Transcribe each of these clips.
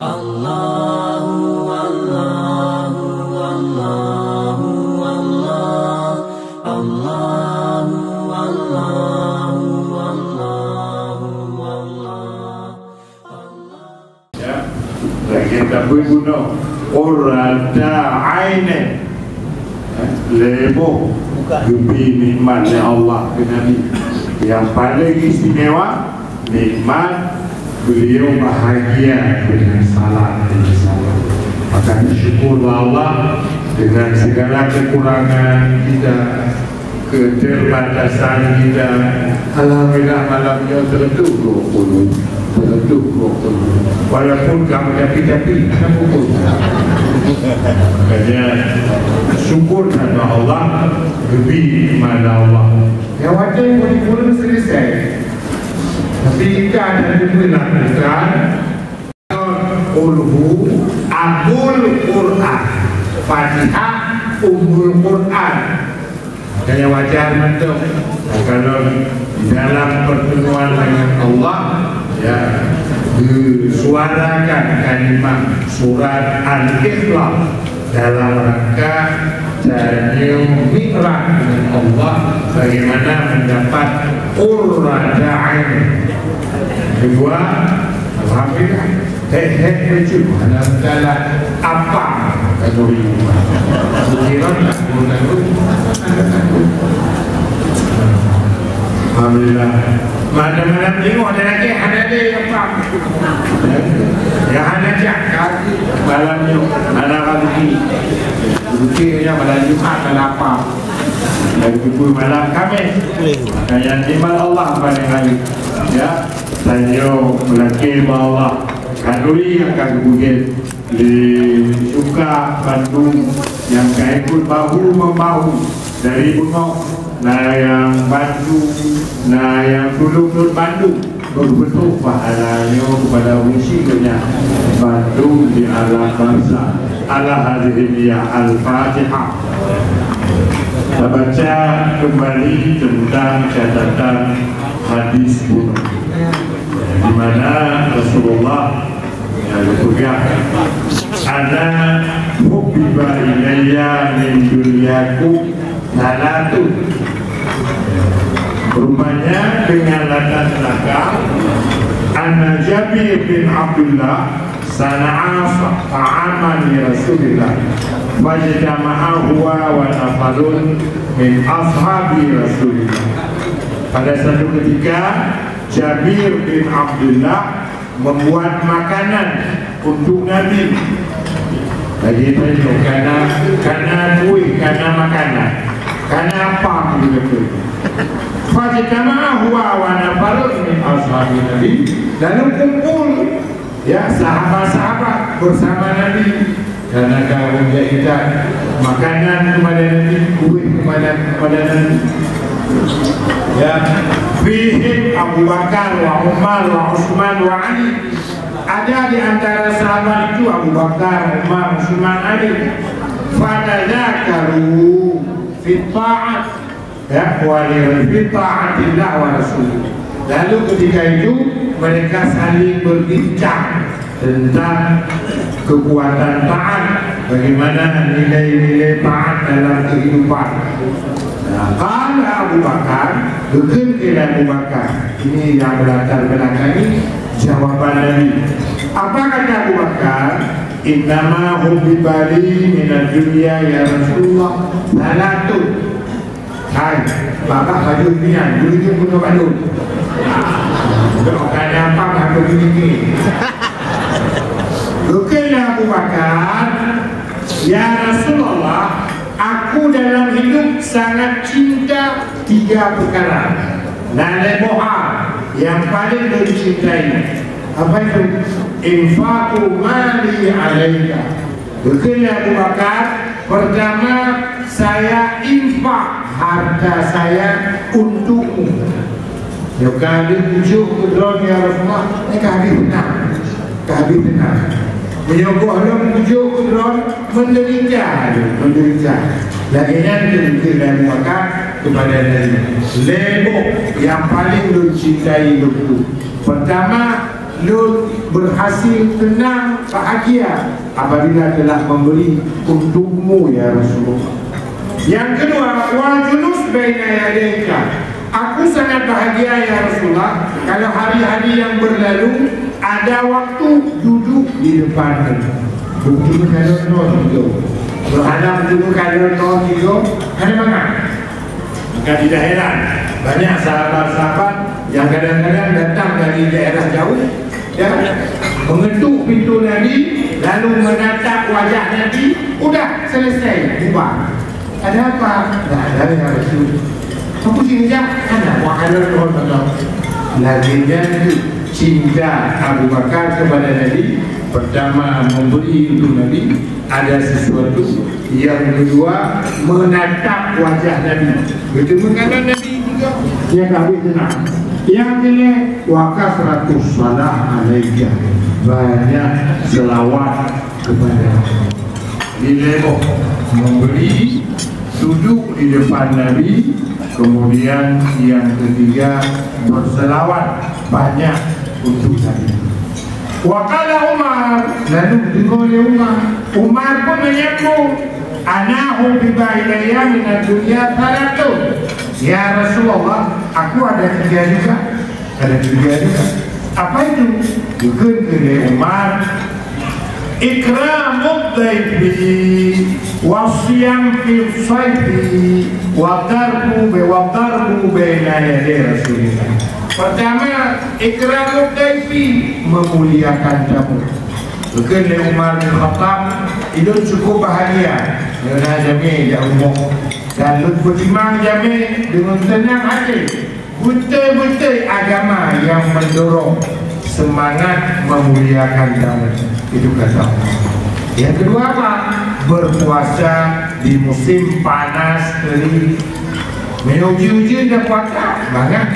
Allahu Allahu Allahu Allah, Allahu Allahu Allahu Allah. Ya, lagi tapi guna urada aine lebo gebi nikmatnya Allah ke Nabi. Yang paling istimewa nikmat beliau bahagia dengan salat. Maka syukurlah Allah dengan segala kekurangan kita, keterbatasan kita. Alhamdulillah malamnya tertutup walaupun kamu tapi makanya syukur kepada Allah, lebih kepada Allah. Yang wajib pun selesai. Tapi jika ada dilakukan ulhu abul Quran, Fatihah umul Quran. Makanya wajar bentuk kalau dalam pertemuan dengan Allah, ya, disuarakan kalimat surat Al-Ikhlas dalam rangka tanya mi'raj dengan Allah, bagaimana mendapat qurrata ain. Kedua, alhamdulillah lucu dalam apa kategori pikiran alhamdulillah. Mana-mana tengok ada lagi yang faham. Yang ada cakap malamnya, mana kali buktinya malam Jumat, malam apa. Dan kubur malam Khamis. Yang iman Allah paling kali. Ya, saya melaki Allah. Kanduri yang akan bukit di Suka, Bandung, yang ikut bahu-membahu dari Bungo. Nah yang Bandung, nah yang dulu Bandung betul-betul pahalanya kepada musiknya Bandung di alam bangsa. Ala hadhiyah Al-Fatihah. Kita baca kembali tentang catatan hadis Bungo, di mana Rasulullah berpegang, ana hubbiba ilayya min dunyakum salatun. Rupanya dengan latar belakang anna Jabir bin Abdullah sana'a ta'aman li Rasulillah wajtama'a huwa wa nafarun min ashabi Rasulillah. Pada satu ketika Jabir bin Abdullah membuat makanan untuk Nabi. Lagi itu karena kue, karena makanan, karena apa begitu. Fajtama'a huwa wa nafarun min ashabi Nabi, lalu kumpul ya sahabat-sahabat bersama Nabi karena kau menjadikan makanan kepada Nabi, kue kepada Nabi. Ya, fihim Abu Bakar wa Umar wa Utsman wa Ali. Ada di antara sahabat itu Abu Bakar, Umar, Utsman, Ali. Fadadzakaru fi ta'at, ya, wa fi ta'atillah wa rasulih. Lalu ketika itu mereka saling berbincang tentang kekuatan taat, bagaimana nilai-nilai taat dalam kehidupan. Kalau Abu Bakar, berkata Abu Bakar, ini yang berlatar belakangi jawaban Nabi. Apa kata Abu Bakar? Innama hubbibali minad dunya ya Rasulullah salatun. Hai, bapak baju nian, dulu dia punya baju. Bukan apa aku begini. Berkata Abu Bakar, ya Rasulullah, aku dalam hidup sangat cinta tiga perkara. Nalemoha yang paling dicintai. Apa itu? Infaqu mali alaika. Berkata Abu Bakar, pertama saya infak harta saya untukmu. Ya kali ujuk kudron ya Rasulullah, ini habis benar. Menyogoh ujuk kudron menderita. Lagian kita maka kepada Nabi. Lebo yang paling dicintai itu. Pertama Lut berhasil tenang, bahagia apabila telah memberi untukmu ya Rasulullah. Yang kedua, wal julus baina yadayka. Aku sangat bahagia ya Rasulullah kalau hari-hari yang berlalu ada waktu duduk di depan duduk kalau tidur, berhadap duduk kalau tidur, ada mana? Maka tidak heran banyak sahabat-sahabat yang kadang-kadang datang dari daerah jauh, ya, mengetuk pintu Nabi, lalu menatap wajah Nabi, udah selesai, bubar. Ada apa? Tak ada ya Rasul. Aku sini je, ada wakalan orang betul. Laginya cinta Abu Bakar kepada Nabi, pertama memberi untuk Nabi, ada sesuatu. Yang kedua menatap wajah Nabi, bertemu dengan Nabi juga. Yang Nabi tenang. Yang ini wakasratus salah alaika, banyak selawat kepada Nabi. Memberi, duduk di depan Nabi. Kemudian yang ketiga berselawat banyak untuk Nabi. Wakala Umar, lalu dengar Umar. Umar pun menyambung, anahu bibailaya minat dunia taratun. Ya Rasulullah, aku ada tiga juga. Ada tiga juga. Apa itu? Bukan ke Umar. Ikramud dhaifi wasiyam fil sayfi wa darbu baina yaday Rasulillah. Pertama, ikramud dhaifi, memuliakan tamu. Bukan Umar bin Khattab itu cukup bahagia dengan jami ya umum dan bertimang jami dengan tenang hati. Betul-betul agama yang mendorong semangat memuliakan tamu. Itu kata Allah. Yang kedua apa? Berpuasa di musim panas kering. Menuju-uji dah puasa banyak.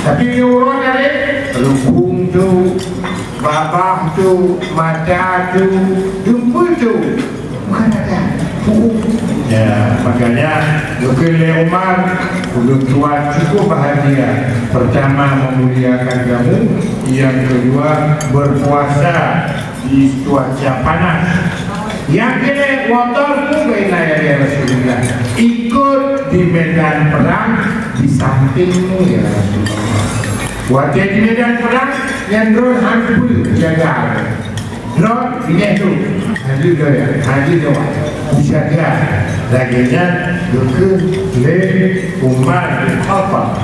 Tapi orang ada lubung tu, babah tu, mata tu, jemput tu, bukan ada. Ya, makanya Dukile Umar udah tuan cukup bahagia. Pertama memuliakan kamu, yang kedua berpuasa di cuaca panas. Yang ketiga watarku baina ya Rasulullah, ikut di medan perang di sampingmu ya Rasulullah. Waktu di medan perang yang drone hampir jaga. Drone ini tu haji doa, haji doa jaga. Laginya Dukile Umar bin Khattab.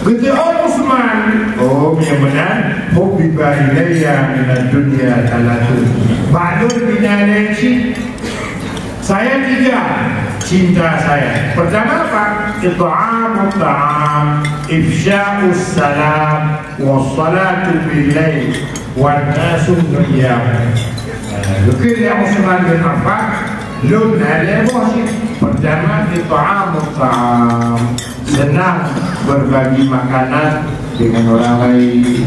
Ketika Utsman, oh benar-benar hubbiba ilayya minad dunya talatun. Ba'dul binalaci. Saya tiga cinta saya. Pertama apa? It'amut ta'am, ifsya'us salam, wassalatu bil lail, wan nasu niyam. Ketika Utsman bin Affan, lun ada bosi. Pertama it'amut ta'am, senang berbagi makanan dengan orang lain,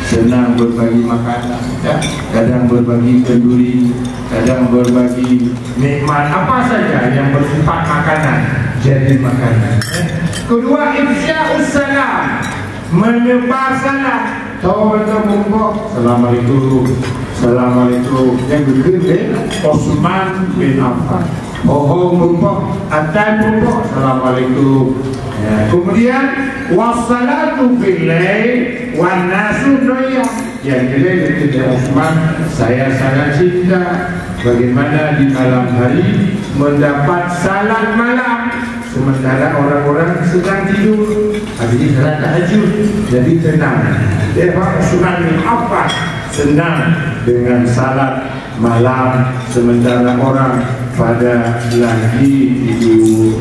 senang berbagi makanan, ya? Kadang berbagi kenduri, kadang berbagi nikmat apa saja yang bersifat makanan jadi makanan. Kedua, ifsya'us salam, menyebar salam. Tahu betul bumbok, assalamualaikum, assalamualaikum. Yang kedua, Utsman bin Affan. Oh bumbok, atai bumbok, assalamualaikum. Ya. Kemudian wassalatu bil lail wan nasu niyam. Yang kedua Utsman, saya sangat cinta bagaimana di malam hari mendapat salat malam sementara orang-orang sedang tidur. Habis salat tahajud jadi tenang. Utsman bin Affan senang dengan salat malam sementara orang pada lagi tidur.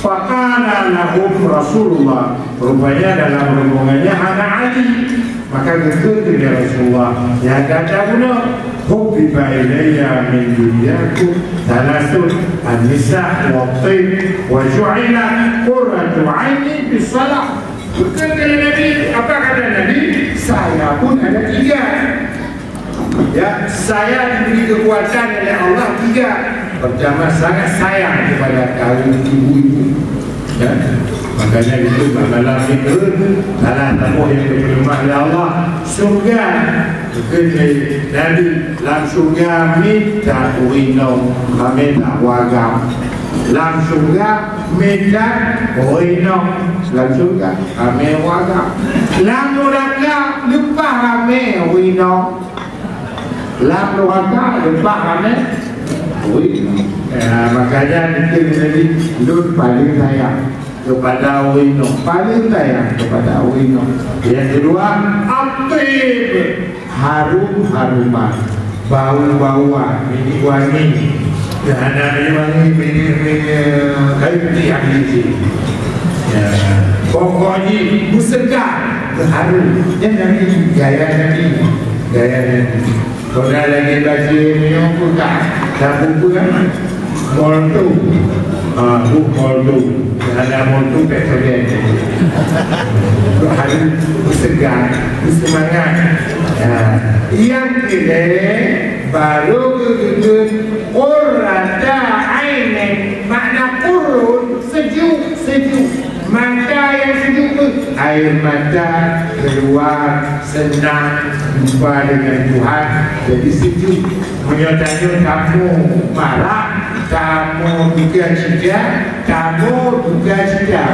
Faqala lahum Rasulullah, rupanya dalam rombongannya ada Ali. Maka betul ya Rasulullah, ya kata guna hubbiba ilayya min dunyakum thalathun an-nisa' wa at-tib wa ju'ila qurratu 'aini bis salah. Betul kata Nabi, apa kata Nabi? Saya pun ada tiga. Ya, saya diberi kekuatan oleh Allah tiga. Pertama, sangat sayang kepada kaum ibu-ibu, ya. Makanya itu dalam fikir salah satu yang diterima oleh Allah surga. Mungkin Nabi dalam surga minta uino kami tak wagam. Dalam surga minta uino dalam surga kami wagam. Dalam neraka lupa kami uino. Dalam neraka lupa kami uino. Makanya mungkin Nabi Lut paling sayang kepada Wino, paling sayang kepada Wino. Yang kedua, Atib, harum-haruman, bau-bauan, ini wangi. Ada wangi, kayu putih yang isi. Pokoknya bersegar, harum. Yang Nabi, gaya Nabi. Kalau dah lagi baca minum pun tak buku kan? Molto, molto. Ada molto petroleum. Hari bersegar, bersemangat. Yang kedua baru kemudian qurrata ainin, makna qurrun sejuk. Mata yang sejuk tu air mata keluar senang jumpa dengan Tuhan, jadi sejuk. Menyatakan kamu marah, kamu duka cita,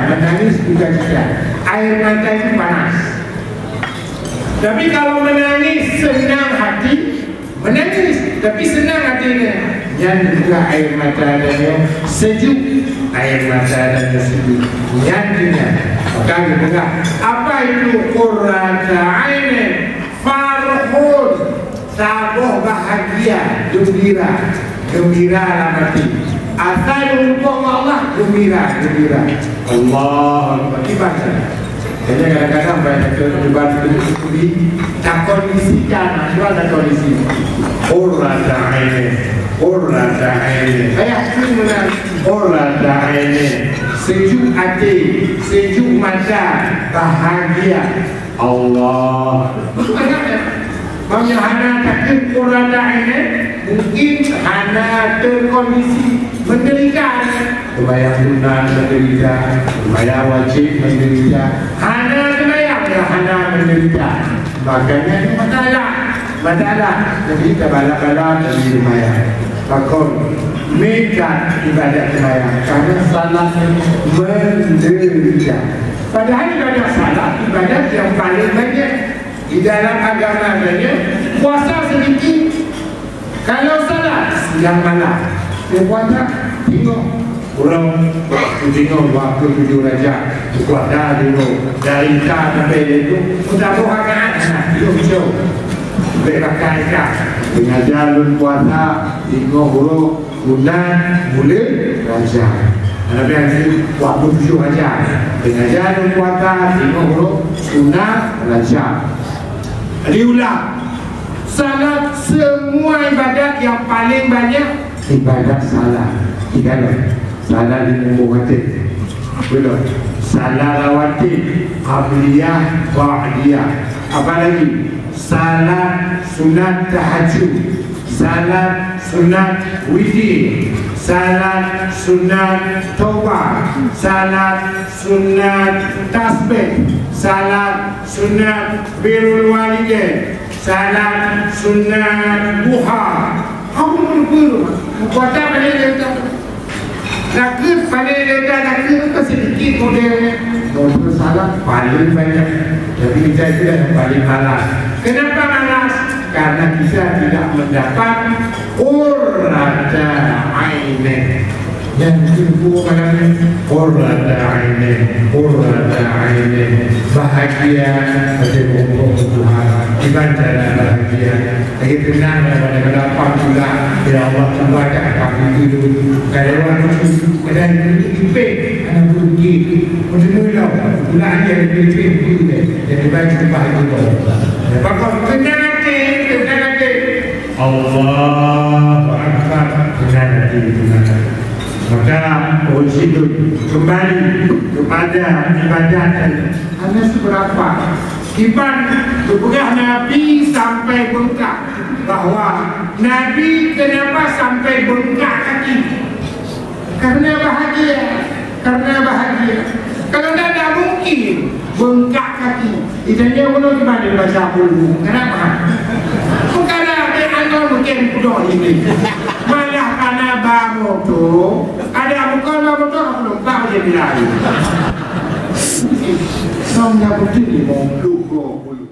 menangis duka cita. Air mata itu panas. Tapi kalau menangis senang hati, menangis tapi senang hatinya. Yang juga air mata adanya sejuk, air mata adanya sejuk. Yantinya, maka kita apa itu qurrata ainin? Farhun, sabuh bahagia, gembira dalam hati. Asal hukum Allah gembira. Allah dibaca. Jadi kadang-kadang banyak debat itu tak kondisikan, ada kondisi. Qurrata ainin. Ayat ini benar. Qurrata ainin. Sejuk hati, sejuk mata, bahagia. Allah. Maunya hana takut qurrata ainin, mungkin hana terkondisi menderita. Sembahyang sunat menderita, sembahyang wajib menderita. Hana sembahyang, hana menderita. Makanya itu masalah. Jadi kita bala-bala dari sembahyang. Bakon mereka ibadat sembahyang karena salah menderita. Padahal ibadat salat, ibadat yang paling banyak di dalam agama adanya puasa sedikit. Kalau salat siang malam, puasa tengok orang tengok waktu 7 Rajab, puasa dulu dari tak sampai itu sudah rohakan jauh berkaitan dengan jalur puasa tengok huruf bulan Rajab. Nabi Haji waktu 7 Rajab dengan jalur puasa tengok huruf sunat Rajab. Diulang salat, semua ibadat yang paling banyak ibadat salat. Salat di mumbuhatin, belum salat rawatib, qabliyah, ba'diyah. Apa lagi? Salat sunat tahajud, salat sunat witir, salat sunat taubah, salat sunat tasbih, salat sunat birrul walidain, salat sunat duha. Apa menurut kuasa pada dia? Nakut pada dia, nakut itu sedikit modelnya. Model salat paling banyak. Tapi kita itu yang paling malas. Kenapa malas? Karena kita tidak mendapat qurrata ainin. Yang kedua malamnya qurrata ainin, bahagia pada pokok Tuhan. Ibadah bahagia. Lagi tenang pada mendapat juga. Ya Allah membaca kami dulu. Kalau orang itu kadang itu dipek, anak pergi. Mula bulan dia dipek dulu. Jadi baca bahagia. Bapak tenang hati. Allahu Akbar. Tenang hati. Maka itu kembali kepada ibadat. Hanya seberapa iman berpegang Nabi sampai bengkak. Bahawa Nabi kenapa sampai bengkak kaki? Karena bahagia. Kalau tidak mungkin bengkak kaki. Itanya guna gimana baca dulu. Kenapa? Bukan ada antar mungkin kudo ini. Malah karena bamu tu ada bukan bamu tu belum tahu dia bilang. Sampai betul ni mau lupa.